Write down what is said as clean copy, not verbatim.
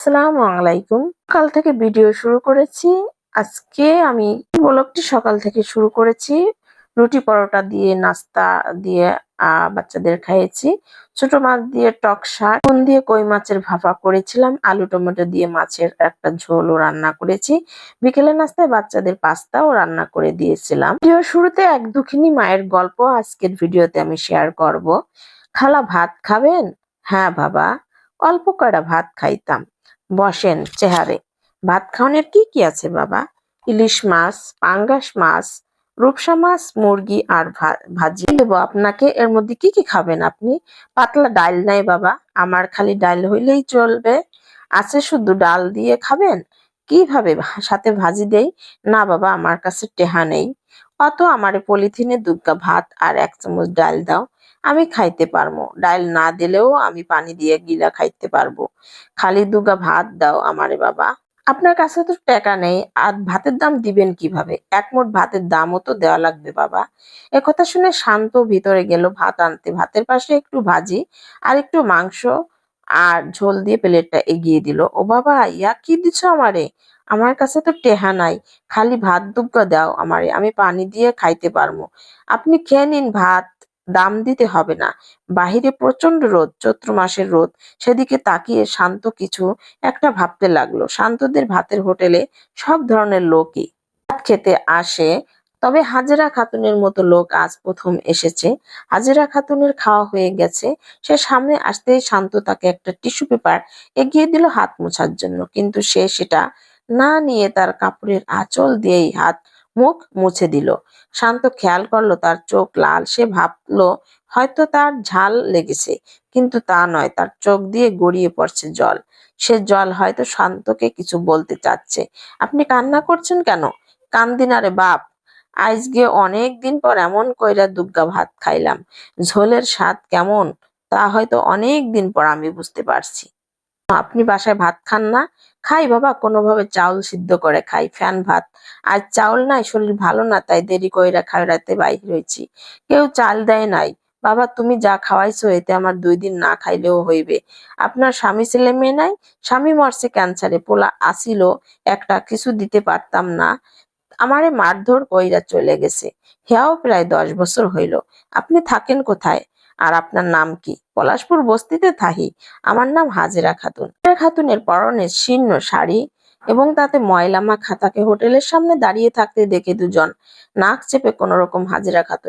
আসসালামু আলাইকুম। সকাল থেকে ভিডিও শুরু করেছি। আজকে আমি ব্লগটি সকাল থেকে শুরু করেছি। রুটি পরোটা দিয়ে নাস্তা দিয়ে বাচ্চাদের খাইয়েছি। ছোট মাছ দিয়ে টক শাক, নুন দিয়ে কই মাছের ভাপা করেছিলাম। আলু টমেটো দিয়ে মাছের একটা ঝোলও রান্না করেছি। বিকেলের নাস্তায় বাচ্চাদের পাস্তাও রান্না করে দিয়েছিলাম। ভিডিওর শুরুতে এক দুঃখিনী মায়ের গল্প আজকের ভিডিওতে আমি শেয়ার করব। খালা ভাত খাবেন? হ্যাঁ বাবা, অল্প কয়টা ভাত খাইতাম। বসেন চেহারে। ভাত খাওয়ানোর কি কি আছে বাবা? ইলিশ মাছ, পাঙ্গাস মাছ, রূপসা মাছ, মুরগি আর ভাজি দেবো আপনাকে। এর মধ্যে কি কি খাবেন আপনি? পাতলা ডাল নাই বাবা, আমার খালি ডাল হইলেই চলবে। আছে শুধু ডাল দিয়ে খাবেন? কিভাবে সাথে ভাজি দেই? না বাবা, আমার কাছে টেহা নেই। অত আমারে পলিথিনে দুগ্গা ভাত আর 1 চামচ ডাল দাও, আমি খাইতে পারবো। ডাল না দিলেও আমি পানি দিয়ে গিলা খাইতে পারবো। খালি দুগা ভাত দাও আমারে বাবা। আপনার কাছে তো টাকা নেই, আর ভাতের দাম দিবেন কিভাবে? 1 মুঠ ভাতের দামও তো দেওয়া লাগবে বাবা। একথা শুনে শান্ত ভিতরে গেল ভাত আনতে। ভাতের পাশে একটু ভাজি আর একটু মাংস আর ঝোল দিয়ে প্লেটটা এগিয়ে দিল। ও বাবা, ইয়া কি দিছো আমারে? আমার কাছে তো টেহা নাই, খালি ভাত দুগ্গা দাও আমারে, আমি পানি দিয়ে খাইতে পারবো। আপনি খেয়ে নিন ভাত, দাম দিতে হবে না। বাহিরে প্রচন্ড রোদ, চৈত্র মাসের রোদ। সেদিকে তাকিয়ে শান্ত কিছু একটা ভাবতে লাগলো। শান্তদের ভাতের হোটেলে সব ধরনের লোকই ভাত খেতে আসে, তবে হাজেরা খাতুনের মতো লোক আজ প্রথম এসেছে। হাজেরা খাতুনের খাওয়া হয়ে গেছে। সে সামনে আসতেই শান্ত তাকে একটা টিস্যু পেপার এগিয়ে দিল হাত মোছার জন্য, কিন্তু সে সেটা না নিয়ে তার কাপড়ের আঁচল দিয়েই হাত মুখ মুছে দিল। শান্ত খেয়াল করলো তার চোখ লাল। সে ভাবলো হয়তো তার ঝাল লেগেছে, কিন্তু তা নয়, তার চোখ দিয়ে গড়িয়ে পড়ছে জল। সে জল হয়তো শান্তকে কিছু বলতে চাচ্ছে। আপনি কান্না করছেন কেন? কান্দি না রে বাপ, আজকে অনেক দিন পর এমন কইরা দুগ্গা ভাত খাইলাম। ঝোলের স্বাদ কেমন তা হয়তো অনেক দিন পর আমি বুঝতে পারছি। আপনি বাসায় ভাত খান না? খাই বাবা, কোনোভাবে চাউল সিদ্ধ করে খাই, ফ্যান ভাত। আজ চাউল নাই, শরীর ভালো না, তাই দেরি কইরা খাইরাতে বাইর হইছি। কেউ চাল দেয় নাই। বাবা, তুমি যা খাওয়াইছো এতে আমার 2 দিন না খাইলেও হইবে। আপনার স্বামী ছেলে মেয়ে নাই? স্বামী মরছে ক্যান্সারে, পোলা আসিল একটা, কিছু দিতে পারতাম না। আমারে মারধর কইরা চলে গেছে। হেয়াও প্রায় 10 বছর হইল। আপনি থাকেন কোথায়? আর আপনার নাম কি? পলাশপুর বস্তিতে থাহি। আমার নাম হাজেরা খাতুন। হাজেরা খাতুনের পরনে শীর্ণ শাড়ি এবং তাতে ময়লা মাখা। তাকে হোটেলের সামনে দাঁড়িয়ে থাকতে দেখে দুজন নাক চেপে কোন রকম হাজেরা খাতুন